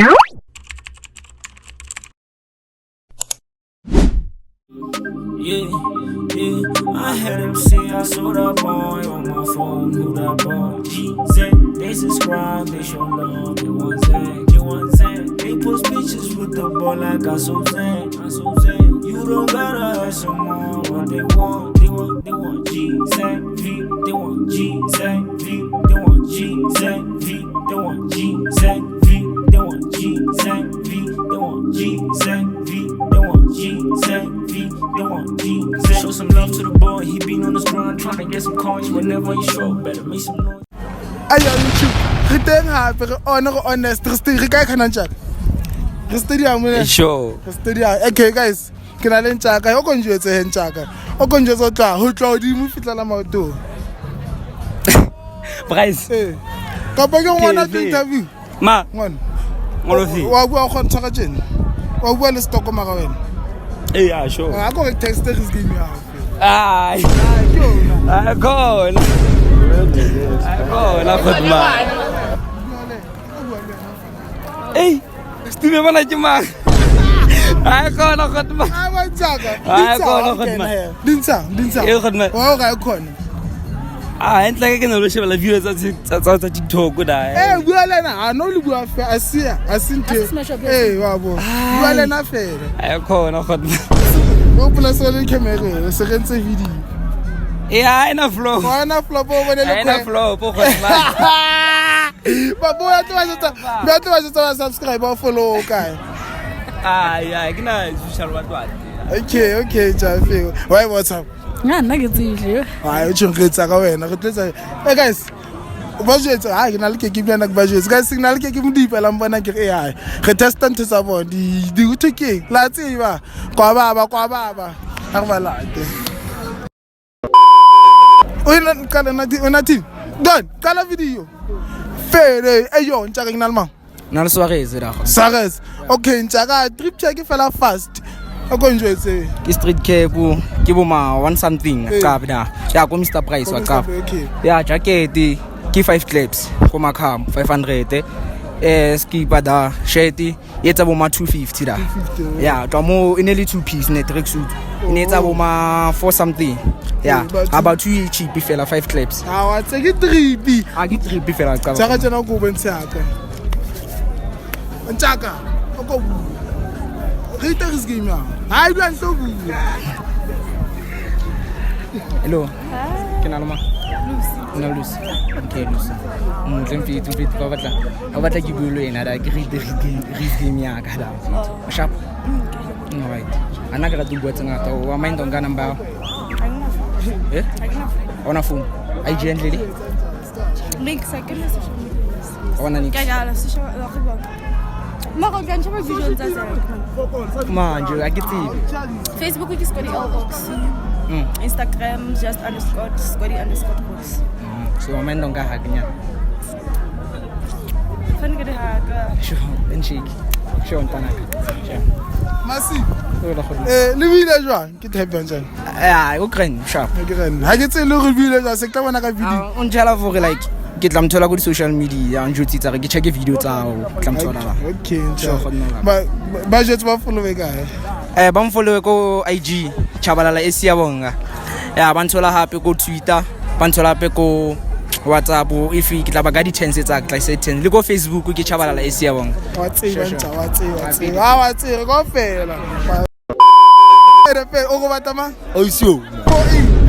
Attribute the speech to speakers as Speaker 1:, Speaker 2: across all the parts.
Speaker 1: Yeah, I had him see I saw that boy on my phone, who that boy? GZ, they subscribe, they show love, get one Zan. They post pictures with the boy like I so Zan. You don't gotta have some more, what they want GZ V, they want GZ V, they want GZ V, they want GZ V, they want GZ V, they want GZ V, they want GZ V, they want GZ. Show some love to the boy, he been on his grind trying to get some coins. Whenever he show, better make some noise.
Speaker 2: Ayo YouTube, re teng hape re honest, re stay re ka khana ntjaka. Re stadium le.
Speaker 3: Sure.
Speaker 2: Re stadium. Okay guys, ke na le ntjaka, o konjetse he ntjaka. O konjetse o tla, ho tla di mo fitlela maoto.
Speaker 3: Price.
Speaker 2: Ka ba ke ngwana interview.
Speaker 3: Ma.
Speaker 2: Ngwana.
Speaker 3: Ngolofi.
Speaker 2: Wa bua go ntshaka tjena. Wa bua le stock mara wena.
Speaker 3: Yeah, sure.
Speaker 2: A go re text is game ya.
Speaker 3: Ai. Ai khona. Khona khona. Hey, Steve bana ke mang? Ai khona khona.
Speaker 2: Ai wa ntjaka.
Speaker 3: Ai khona khona.
Speaker 2: Dintsha.
Speaker 3: E khona.
Speaker 2: Wa ga khona.
Speaker 3: Entle ke no lo shebela videos tsa TikTok da.
Speaker 2: Bua lena, a no le bua fe, a sinte. Wa bo. Bua lena fela.
Speaker 3: Ai khona khona.
Speaker 2: O pula so le camera, se rentse video.
Speaker 3: Ina flow.
Speaker 2: Ina flow bo bone le.
Speaker 3: Ina flow po khona.
Speaker 2: Babo ya twa subscribe or follow kai.
Speaker 3: Ai ke na social watwa.
Speaker 2: Okay, Jafi. Why what's up?
Speaker 4: Nna ke tsile.
Speaker 2: Ai tshongretsa ka wena re tletsa. Guys, ba jetsa ke na le ke bana ke ba jetsa. Guys, signal ke mo dipela mbona ke AI. Re testa ntse tsa bona di uthekeng. La tsiba. Kwa baba. A re balate. Wena kala na team. Don, kala video. Fere ayo ntjaka ke na le mang.
Speaker 3: Na le Suarez da go.
Speaker 2: Suarez. Okay, ntjaka trip check fela fast. Akonjwetse.
Speaker 3: Ke street cap ke bo ma one something ca bida. Ya ko Mr Price wa ca. Ya jacket ke 5 clips ko makham 500. Skipper da shirt yetsa bo ma 250 da. Ya twa mo ineli 2 piece net track suit. Inetsa bo ma 4 something. Yeah, about 2 cheap fela 5 clips.
Speaker 2: Wa tse ke tripi.
Speaker 3: Ke tripi fela ca.
Speaker 2: Tsaka tsena go bontshaka. Ntjaka. Oko Rita is game ya. Ai bua so bua.
Speaker 3: Hello. Kenalo ma? Lucy. Lucy. Okay, Lucy. Tumfit ka batla ke bulo ena da ke read game ya ka da. Sharp. All right. Ana ka tu bua tsanga ta wa mind on ga number. Ona phone. IGN lady.
Speaker 4: Link second social media.
Speaker 3: Ona ni.
Speaker 4: Ka la social Mako kan chama video ntsatsa.
Speaker 3: Manje akithi.
Speaker 4: Facebook ke Scotty Box. Instagram just _Scotty_box.
Speaker 3: So momento nga haknya.
Speaker 4: Fun ke ha.
Speaker 3: Sure, enshiki. Sure ntanaka. Sure.
Speaker 2: Masi. Le bile jwang ke type jang.
Speaker 3: O kren sharp.
Speaker 2: Ke ren. Ha ke tse le re bile jwang se ka bona ka video.
Speaker 3: On jala for like ke tla mthola go social media njutsi tsa re ke check video tsa o tla mthola la.
Speaker 2: Okay, ba jetse ba follow kae?
Speaker 3: Ba mfollow ko IG Chabalala Esiyabonga. Ya ba nthola hape ko Twitter, ba nthola hape ko WhatsApp if ke tla ba ga di chance tsa tla se 10 le ko Facebook ke Chabalala Esiyabonga.
Speaker 2: Wa tseba. Wa tseba go fela. O go batama?
Speaker 5: Oisio.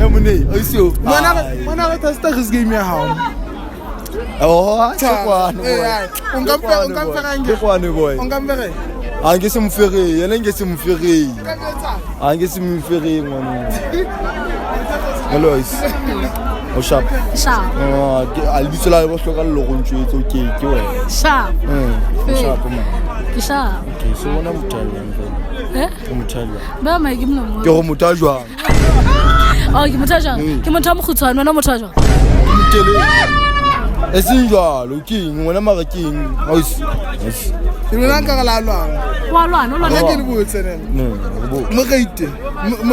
Speaker 2: Emone, oisio. Mona re testa ris game ya hao.
Speaker 5: Tsakwana. Boy.
Speaker 2: Ungampere.
Speaker 5: Ange se mfere, yena nge se mfere. Ange se mfere ngwana. Hello is. O sharp. Albisela ba hloka le go ntshwetsa okay ke wena.
Speaker 4: Sharp.
Speaker 5: Sharp man.
Speaker 4: Ke sharp.
Speaker 5: Okay, so wona motalla mfela. Ke motalla.
Speaker 4: Ba ma ke mno.
Speaker 5: Ke go motajwa.
Speaker 4: Ke motajwa. Ke motho mo khutshwane wena motajwa.
Speaker 5: Mtele. Esinjalo king wona mara king house. Yes.
Speaker 2: Ke nna ka la lwana.
Speaker 4: Wa lwana lo
Speaker 2: ke le botse nene.
Speaker 5: No,
Speaker 2: mo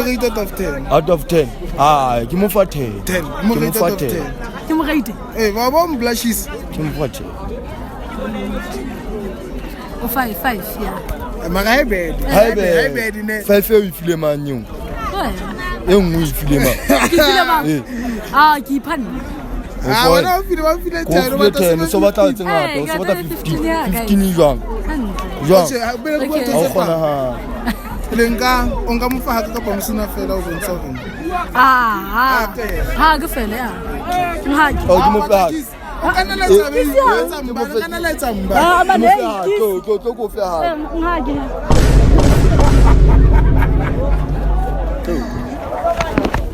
Speaker 2: rate out of 10.
Speaker 5: Out of 10. Ke mo fa 10.
Speaker 2: 10. Mo rate out of 10.
Speaker 4: Ke mo rate.
Speaker 2: Ba bom blushes.
Speaker 5: Ke mo fa 10.
Speaker 4: O 5 yeah.
Speaker 2: Mara hai bad.
Speaker 5: Hai bad
Speaker 2: ne.
Speaker 5: 5 e file man yo. E nngwe e file man.
Speaker 4: Ke file mang? Ke iphanne.
Speaker 2: Wena o file 10
Speaker 5: ba ta so ba ta tsengata so ba ta 15 jwang jwang o khona ha
Speaker 2: lenka o nka mofa ka pa mosina fela o bontsha hore
Speaker 4: ha ke fela ya ha
Speaker 5: o di mo fa
Speaker 2: o kana la tsaba kana la tsamba
Speaker 5: go fa ha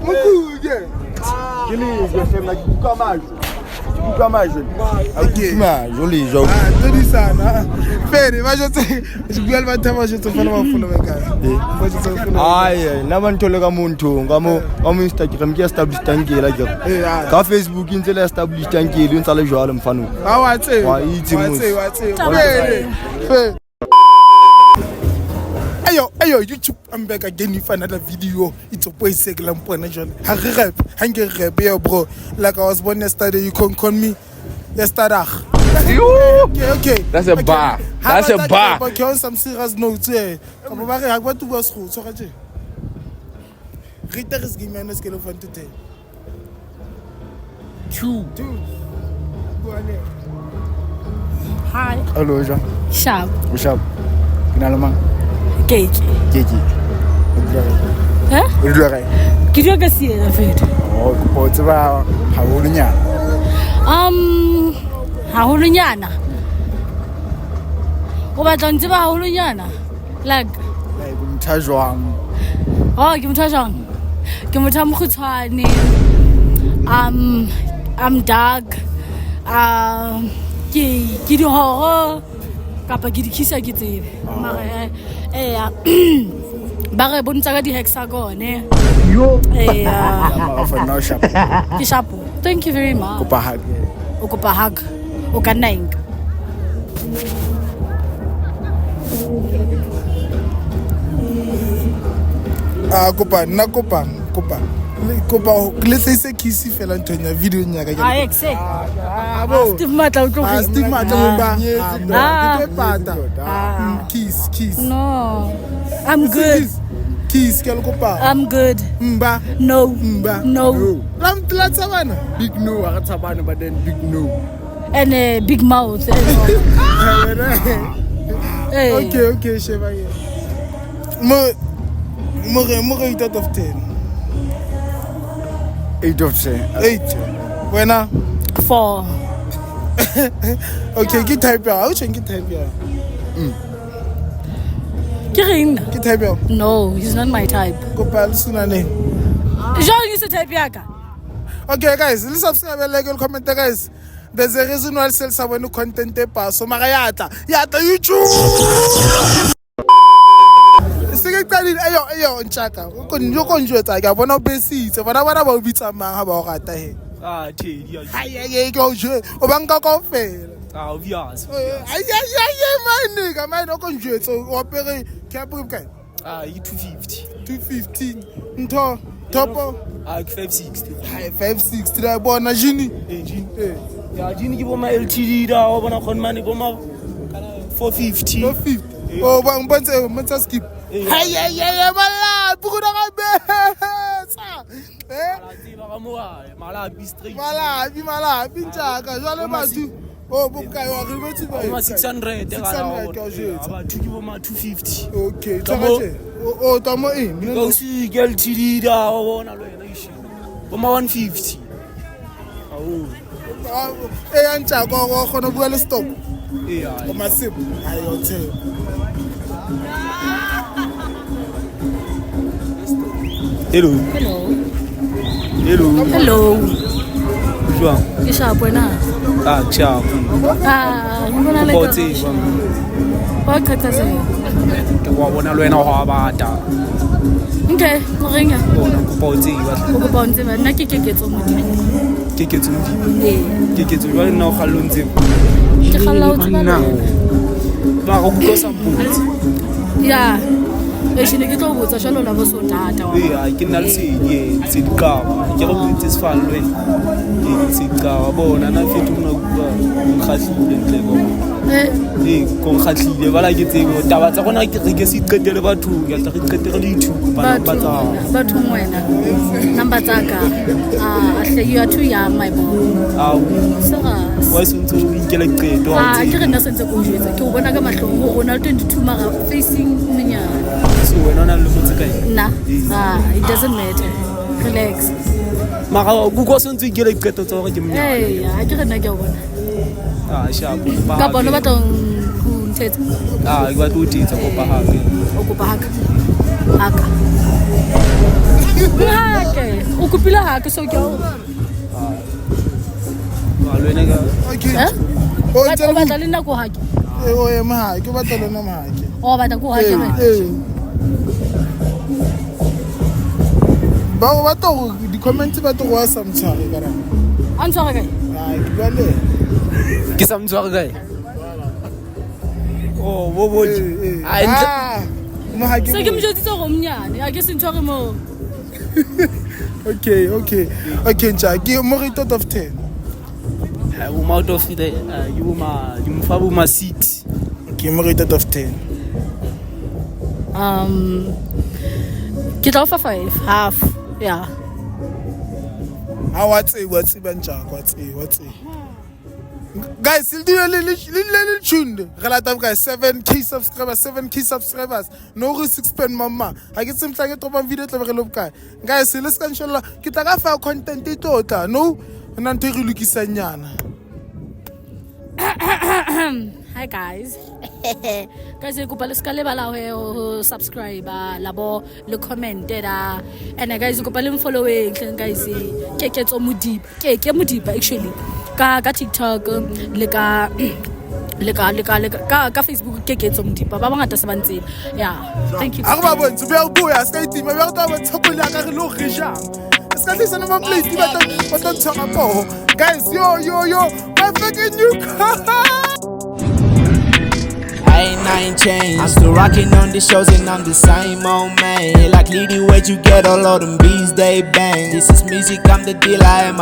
Speaker 2: Mukuge
Speaker 5: Gilise sema kuka majo akima joli jo
Speaker 2: todi sana fere ba jotse jibuyal ba thaba jotse fela ba fulo ba kae ba jotse fulo
Speaker 5: ai na ba ntole ka muntu ngamo Instagram ke establish tankela ke ka Facebook intse la establish tankela ntsa le jwalo mfano
Speaker 2: wa tse
Speaker 5: wa itse mo
Speaker 2: fere Ayo, YouTube, I'm back again with another video. It's a boy segment. Hang bro. Like I was born yesterday, you can call me yesterday. Okay.
Speaker 6: That's a bar. That's a bar.
Speaker 2: But you some serious notes here. Come over here. I want to go school. So kaje. Rita is giving me a scale of 1 to 10. 2. Go on there.
Speaker 4: Hi.
Speaker 5: Hello, Jean.
Speaker 4: Sharp.
Speaker 5: What's up? Finalement.
Speaker 4: Keke.
Speaker 2: Huh?
Speaker 5: O dilo kae?
Speaker 4: Ke dilo ka siela fela.
Speaker 5: O ko tseba ha ho nya.
Speaker 4: Haholo-nyana. O batla ntse ba haholo-nyana? Like
Speaker 5: Motha jwang.
Speaker 4: ke motho jang. Ke motho mokgutshwane. I'm dark. Ke di horror. Kapa ke di kisa ke tsebe. Mara ba re bontsha ka di hexagon
Speaker 5: Yo.
Speaker 2: For no shop.
Speaker 4: Ke sharp. Thank you very much.
Speaker 2: Kopa hag.
Speaker 4: O kopa hag. O ka nna eng?
Speaker 2: Kopa let's say kisi fela ntonya video nya ka ke.
Speaker 4: Exe. Steve Matla o tlo go.
Speaker 2: Steve Matla ba. Ke pata. Kiss.
Speaker 4: No. I'm good.
Speaker 2: Kiss ke kopa.
Speaker 4: I'm good.
Speaker 2: Mba.
Speaker 4: No.
Speaker 2: Lam tla tsabana.
Speaker 5: Big no, a tsabana but then big no.
Speaker 4: And a big mouth. Hey.
Speaker 2: Okay, Sheba. More 8 out of 10.
Speaker 5: 8 of 10.
Speaker 2: 8. Wena?
Speaker 4: 4.
Speaker 2: Okay, get type ya. How can get type ya?
Speaker 4: Kirin.
Speaker 2: Get type ya.
Speaker 4: No, he's not my type.
Speaker 2: Go pal sunane.
Speaker 4: Jean is a type yaka.
Speaker 2: Okay, guys, let's subscribe and like and comment, guys. There's a reason why sell some content pass. So Marayata, yata YouTube. Ayo nchaka. Yo konjwetsa ka bona besitse. Bona ba o bitsa mang ha ba o rata he.
Speaker 6: Teddy.
Speaker 2: Haye go jwe. O banka ka ofela.
Speaker 6: Obvious.
Speaker 2: Aye man o konjwetsa o apere capri ka.
Speaker 6: 250.
Speaker 2: Ntho topo
Speaker 6: 560.
Speaker 2: 560 la bona jini.
Speaker 6: Ya jini ke bo ma LTD da o bona khon mane bo ma 450.
Speaker 2: 450. O ba mbonse skip. Haye mala bukuda ka betsa. Malabi njaka jwale batho o bokae wa re betse ba
Speaker 6: 600 batho ke bo ma 250.
Speaker 2: Okay tsaka o tamo
Speaker 6: go see girl TD da o bona lo yena ishi bo ma 150.
Speaker 2: Antjaka o khona bua le stop o masip ayo the
Speaker 6: Hello. Jwang.
Speaker 4: Ke sharp wena.
Speaker 6: Sharp.
Speaker 4: Ngibona le ka. Ba khatha se.
Speaker 6: Ke wa bona lo wena ho abata.
Speaker 4: Okay, mo renga.
Speaker 6: Bona ko potse ba.
Speaker 4: Ko bonze ba nna ke keketso mo di.
Speaker 6: Keketso mo di. Keketso jwa nna o gallontseng.
Speaker 4: Ke galla o tsana.
Speaker 6: Ba go go sa mpotse.
Speaker 4: Yeah. Actually ke tlo botsa jalo la bo so data wa.
Speaker 6: Ke nna le se dikaba ke go botse se fallo ke se dikaba bona na fethu na kuba nkgahlile ntle go ko nkgahlile bala ke tsebo taba tsa gona ke se iqetele batho ke tla re iqetele le YouTube bana ba tsa
Speaker 4: batho wena number tsa ka you are too young my boy.
Speaker 6: Why so inkela iqeto
Speaker 4: ke re nna sentse go jwetsa ke o bona ka mahlong go rona 22 mara facing menyana
Speaker 6: so wena na le motse kae
Speaker 4: na it doesn't matter relax
Speaker 6: mara go go sentse inkela iqeto tsa gore ke mnya
Speaker 4: ke re nna ke o bona
Speaker 6: shapo
Speaker 4: ka bona ba tong go nthetsa
Speaker 6: ke ba tlo titsa go pa hape
Speaker 4: o go pa haka o kopile haka so ke o
Speaker 6: lwena ka
Speaker 2: Okay.
Speaker 4: o batla le nna go hake
Speaker 2: o ema hake o batla le nna mahake
Speaker 4: o batla go hake
Speaker 2: ba to di-comment ba to go a samtshware kara
Speaker 4: a ntshwara kae
Speaker 2: ke bua le
Speaker 6: ke sa mtsware kae bo boje
Speaker 2: mahake
Speaker 4: se ke mjotsitse go mnyane a ke se ntshware mo
Speaker 2: okay ntsha ke mo rate out of 10
Speaker 6: out of the you mfabu ma 6
Speaker 2: okay mo rate out of 10
Speaker 4: ke tla fa 5 half yeah
Speaker 2: what's bantja what's guys le tune re lata guys 7k subscribers no go 6 pen mama ha ke tsimtla ke topa video tla re lobka guys le ska inshallah ke tla ka fa content e tota no nna ntwe re lokisanyana.
Speaker 4: Hi guys. Guys, go pala ska le bala ho subscribe labo le comment da and guys go pala following guys Keketso Modiba ke Modiba actually ka TikTok le ka Facebook Keketso Modiba ba bangata se ba ntseng yeah thank you
Speaker 2: a ba bontshe be go buya ska itima be go tla ba tshopole ka re lo gisha ska tlisa na ma plate ba tla tshanga po guys yo my fucking new car.
Speaker 7: I ain't changed. I'm still rocking on the shows and I'm the same old man. Like Lady, where'd you get all of them beats they bang? This is music, I'm the deal, I am